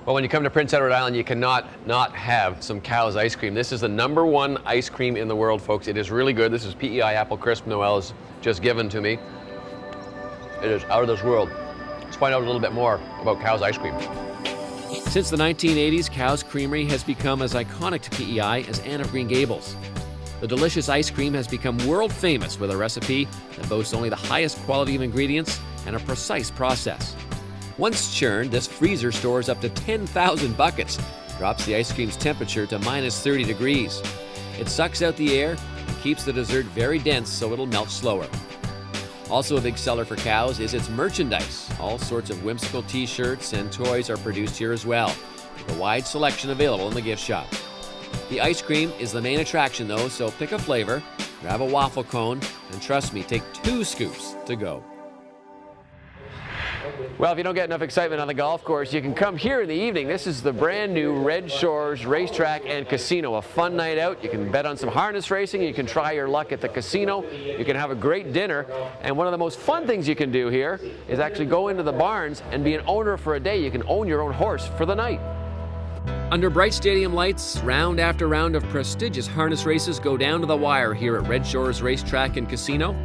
Well, when you come to Prince Edward Island, you cannot not have some Cow's ice cream. This is the #1 ice cream in the world, folks. It is really good. This is P.E.I. Apple Crisp Noel is just given to me. It is out of this world. Let's find out a little bit more about Cow's ice cream. Since the 1980s, Cow's Creamery has become as iconic to PEI as Anne of Green Gables. The delicious ice cream has become world famous with a recipe that boasts only the highest quality of ingredients and a precise process. Once churned, this freezer stores up to 10,000 buckets, drops the ice cream's temperature to -30 degrees. It sucks out the air and keeps the dessert very dense so it'll melt slower. Also a big seller for Cow's is its merchandise. All sorts of whimsical t-shirts and toys are produced here as well, with a wide selection available in the gift shop. The ice cream is the main attraction though, so pick a flavor, grab a waffle cone, and trust me, take 2 scoops to go. Well, if you don't get enough excitement on the golf course, you can come here in the evening. This is the brand new Red Shores Racetrack and Casino. A fun night out. You can bet on some harness racing. You can try your luck at the casino. You can have a great dinner. And one of the most fun things you can do here is actually go into the barns and be an owner for a day. You can own your own horse for the night. Under bright stadium lights, round after round of prestigious harness races go down to the wire here at Red Shores Racetrack and Casino.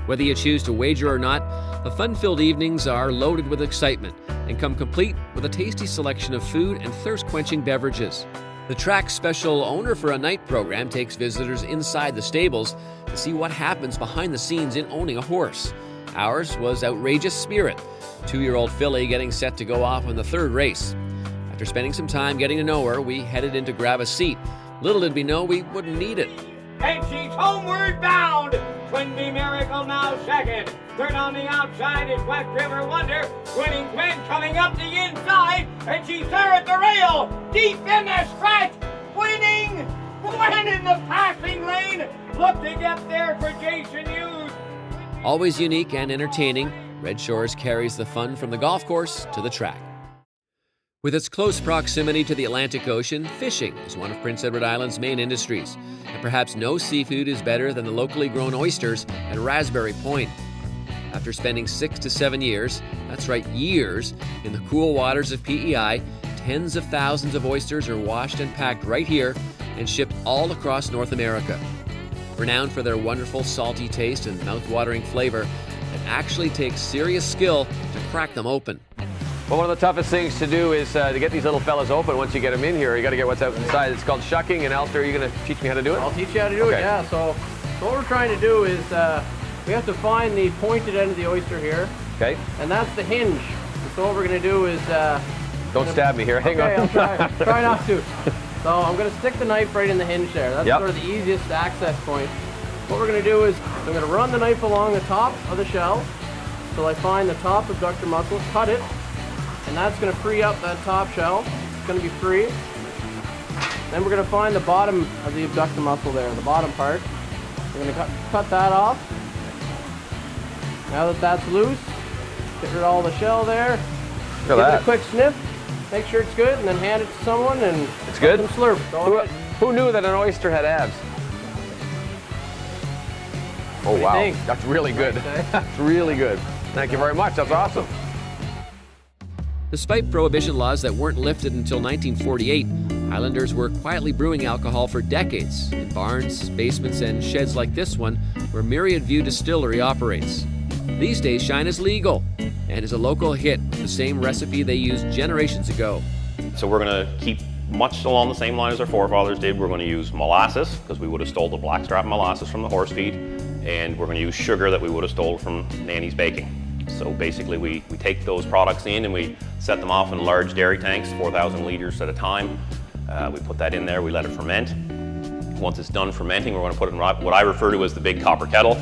Whether you choose to wager or not, the fun-filled evenings are loaded with excitement and come complete with a tasty selection of food and thirst-quenching beverages. The track's special Owner for a Night program takes visitors inside the stables to see what happens behind the scenes in owning a horse. Ours was Outrageous Spirit, a 2-year-old filly getting set to go off on the 3rd race. After spending some time getting to know her, we headed in to grab a seat. Little did we know we wouldn't need it. And she's homeward bound. Twinbee Miracle now second. Third on the outside is West River Wonder. Winning Twin coming up the inside. And she's there at the rail. Deep in the stretch. Winning. Went in the passing lane. Look to get there for Jason Hughes. Always unique and entertaining, Red Shores carries the fun from the golf course to the track. With its close proximity to the Atlantic Ocean, fishing is one of Prince Edward Island's main industries. And perhaps no seafood is better than the locally grown oysters at Raspberry Point. After spending 6 to 7 years, that's right, years, in the cool waters of PEI, tens of thousands of oysters are washed and packed right here and shipped all across North America. Renowned for their wonderful salty taste and mouth-watering flavor, it actually takes serious skill to crack them open. Well, one of the toughest things to do is to get these little fellas open once you get them in here. You got to get what's out inside. It's called shucking. And Alistair, are you going to teach me how to do it? I'll teach you how to do it, yeah. So what we're trying to do is we have to find the pointed end of the oyster here. Okay. And that's the hinge. So what we're going to do is... Don't stab me here. Hang on. I'll try not to. So I'm going to stick the knife right in the hinge there. That's sort of the easiest access point. What we're going to do is I'm going to run the knife along the top of the shell till I find the top abductor muscle, cut it, and that's going to free up that top shell. It's going to be free. Then we're going to find the bottom of the abductor muscle there, the bottom part. We're going to cut that off. Now that that's loose, get rid of all the shell there. Give it a quick sniff, make sure it's good, and then hand it to someone and it's good. Let them slurp. Who knew that an oyster had abs? Oh wow, that's really good. That's really good. Thank you very much. That's awesome. Despite prohibition laws that weren't lifted until 1948, Islanders were quietly brewing alcohol for decades in barns, basements, and sheds like this one where Myriad View Distillery operates. These days, Shine is legal and is a local hit with the same recipe they used generations ago. So we're going to keep much along the same line as our forefathers did. We're going to use molasses, because we would have stole the blackstrap molasses from the horse feed, and we're going to use sugar that we would have stole from Nanny's baking. So basically we take those products in and we set them off in large dairy tanks, 4,000 liters at a time. We put that in there, we let it ferment. Once it's done fermenting, we're going to put it in what I refer to as the big copper kettle.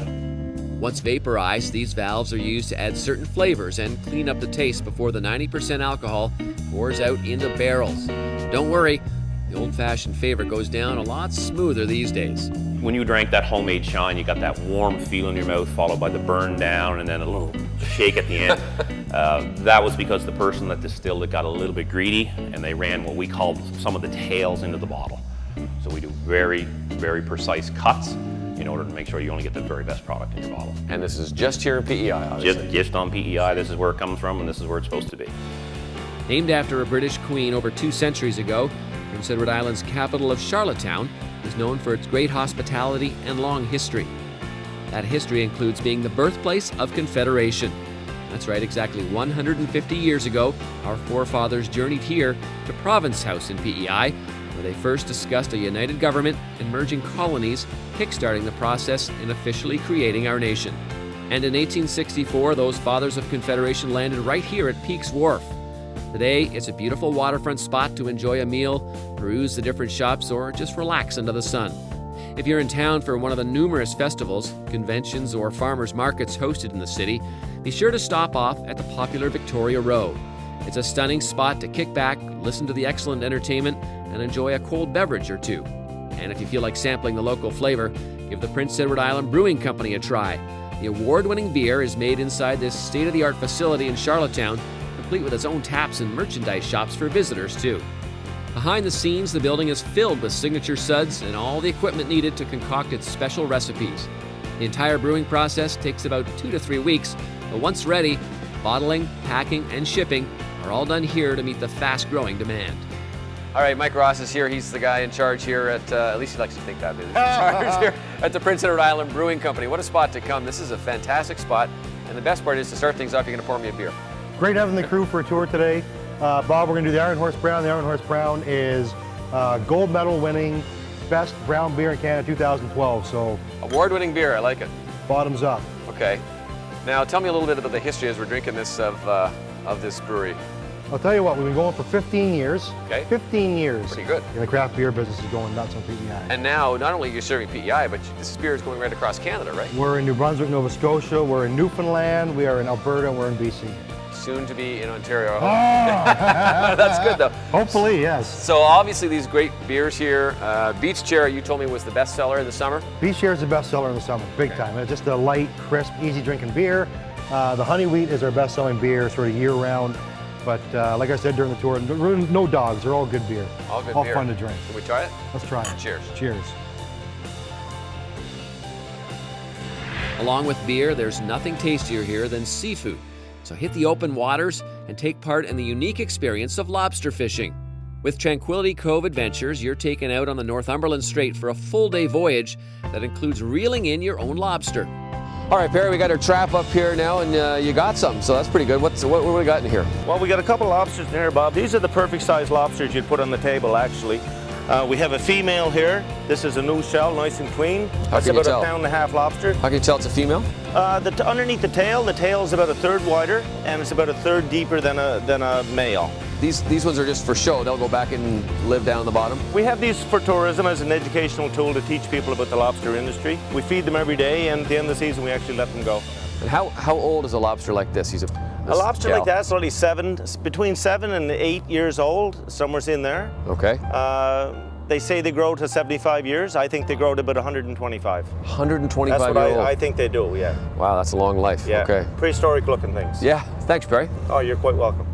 Once vaporized, these valves are used to add certain flavors and clean up the taste before the 90% alcohol pours out into barrels. Don't worry, the old-fashioned favorite goes down a lot smoother these days. When you drank that homemade Shine, you got that warm feel in your mouth followed by the burn down and then a little shake at the end. That was because the person that distilled it got a little bit greedy and they ran what we call some of the tails into the bottle. So we do very, very precise cuts in order to make sure you only get the very best product in your bottle. And this is just here in PEI, obviously. Just on PEI, this is where it comes from and this is where it's supposed to be. Named after a British queen over 2 centuries ago, Prince Edward Island's capital of Charlottetown is known for its great hospitality and long history. That history includes being the birthplace of Confederation. That's right, exactly 150 years ago, our forefathers journeyed here to Province House in P.E.I, where they first discussed a united government and merging colonies, kickstarting the process in officially creating our nation. And in 1864, those fathers of Confederation landed right here at Peake's Wharf. Today, it's a beautiful waterfront spot to enjoy a meal, peruse the different shops, or just relax under the sun. If you're in town for one of the numerous festivals, conventions, or farmers markets hosted in the city, be sure to stop off at the popular Victoria Row. It's a stunning spot to kick back, listen to the excellent entertainment, and enjoy a cold beverage or two. And if you feel like sampling the local flavor, give the Prince Edward Island Brewing Company a try. The award-winning beer is made inside this state-of-the-art facility in Charlottetown, complete with its own taps and merchandise shops for visitors, too. Behind the scenes, the building is filled with signature suds and all the equipment needed to concoct its special recipes. The entire brewing process takes about 2 to 3 weeks, but once ready, bottling, packing, and shipping are all done here to meet the fast-growing demand. All right, Mike Ross is here. He's the guy in charge here at least he likes to think that. He's in charge here at the Prince Edward Island Brewing Company. What a spot to come. This is a fantastic spot. And the best part is to start things off, you're going to pour me a beer. Great having the crew for a tour today. Bob, we're going to do the Iron Horse Brown. The Iron Horse Brown is gold medal winning best brown beer in Canada 2012. So Award-winning beer. I like it. bottoms up. Okay. Now tell me a little bit about the history as we're drinking this of this brewery. I'll tell you what, we've been going for 15 years. Okay. 15 years. Pretty good. The craft beer business is going nuts on PEI. And now, not only are you serving PEI, but this beer is going right across Canada, right? We're in New Brunswick, Nova Scotia. We're in Newfoundland. We are in Alberta. And we're in BC. Soon to be in Ontario. Oh. That's good, though. Hopefully, yes. So obviously these great beers here. Beach Chair, you told me, was the best seller in the summer. Beach Chair is the best seller in the summer, big time. It's just a light, crisp, easy drinking beer. The Honey Wheat is our best selling beer, sort of year round. But like I said during the tour, no dogs, they're all good beer. All good all beer. Fun to drink. Can we try it? Let's try it. Cheers. Cheers. Along with beer, there's nothing tastier here than seafood. So hit the open waters and take part in the unique experience of lobster fishing. With Tranquility Cove Adventures, you're taken out on the Northumberland Strait for a full-day voyage that includes reeling in your own lobster. All right, Perry, we got our trap up here now, and you got some, so that's pretty good. What do we got in here? Well, we got a couple of lobsters in here, Bob. These are the perfect size lobsters you'd put on the table, actually. We have a female here. This is a new shell, nice and clean. That's can you about tell? 1.5 pound lobster. How can you tell it's a female? Underneath the tail is about 1/3 wider, and it's about 1/3 deeper than a male. These ones are just for show. They'll go back and live down the bottom. We have these for tourism as an educational tool to teach people about the lobster industry. We feed them every day, and at the end of the season, we actually let them go. And how old is a lobster like this? A lobster like that's only between 7 and 8 years old, somewhere's in there. Okay. They say they grow to 75 years. I think they grow to about 125. 125 That's what year old. I think they do, yeah. Wow, that's a long life. Yeah. Okay. Prehistoric looking things. Yeah. Thanks, Perry. Oh, you're quite welcome.